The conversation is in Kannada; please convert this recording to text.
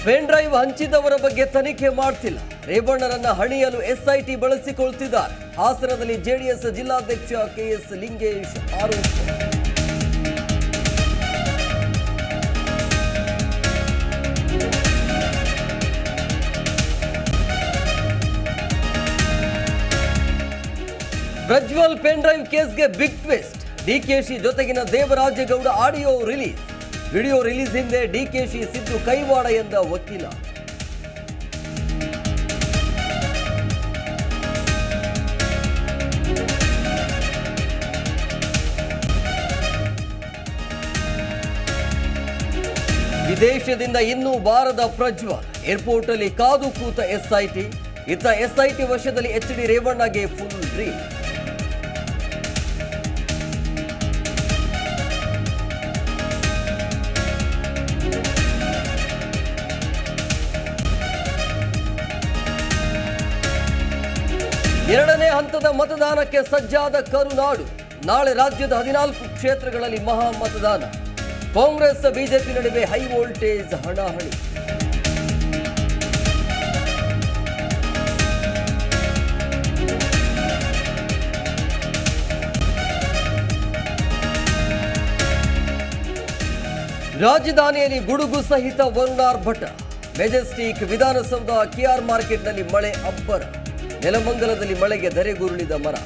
ಪೆನ್ ಡ್ರೈವ್ ಹಂಚಿದವರ ಬಗ್ಗೆ ತನಿಖೆ ಮಾಡ್ತಿಲ್ಲ. ರೇವಣ್ಣರನ್ನ ಹಣಿಯಲು ಎಸ್ಐಟಿ ಬಳಸಿಕೊಳ್ತಿದ್ದಾರೆ. ಹಾಸನದಲ್ಲಿ ಜೆಡಿಎಸ್ ಜಿಲ್ಲಾಧ್ಯಕ್ಷ ಕೆಎಸ್ ಲಿಂಗೇಶ್ ಆರೋಪ. ಪ್ರಜ್ವಲ್ ಪೆನ್ ಡ್ರೈವ್ ಕೇಸ್ಗೆ ಬಿಗ್ ಟ್ವಿಸ್ಟ್. ಡಿಕೆಶಿ ಜೊತೆಗಿನ Devarajegowda audio release. Video release ಹಿಂದೆ ಡಿಕೆಶಿ ಸಿದ್ದು ಕೈವಾಡ ಎಂದ ವಕೀಲ. ವಿದೇಶದಿಂದ ಇನ್ನೂ ಬಾರದ ಪ್ರಜ್ವಲ್. ಏರ್ಪೋರ್ಟ್ ಅಲ್ಲಿ ಕಾದು ಕೂತ ಎಸ್ಐಟಿ. ಇತ್ತ ಎಸ್ಐಟಿ ವಶದಲ್ಲಿ ಎಚ್.ಡಿ. ರೇವಣ್ಣಗೆ ಫುಲ್ ಡ್ರೀಮ್. ಎರಡನೇ ಹಂತದ ಮತದಾನಕ್ಕೆ ಸಜ್ಜಾದ ಕರುನಾಡು. ನಾಳೆ ರಾಜ್ಯದ 14 ಕ್ಷೇತ್ರಗಳಲ್ಲಿ ಮಹಾ ಮತದಾನ. ಕಾಂಗ್ರೆಸ್ ಬಿಜೆಪಿ ನಡುವೆ ಹೈ ವೋಲ್ಟೇಜ್ ಹಣಾಹಣಿ. ರಾಜಧಾನಿಯಲ್ಲಿ ಗುಡುಗು ಸಹಿತ ವರುಣಾರ್ಭಟ. ಮೆಜೆಸ್ಟಿಕ್, ವಿಧಾನಸೌಧ, ಕೆಆರ್ ಮಾರ್ಕೆಟ್ನಲ್ಲಿ ಮಳೆ ಅಬ್ಬರ. ನೆಲಮಂಗಲದಲ್ಲಿ ಮಳೆಗೆ ಧರೆಗುರುಳಿದ ಮರ.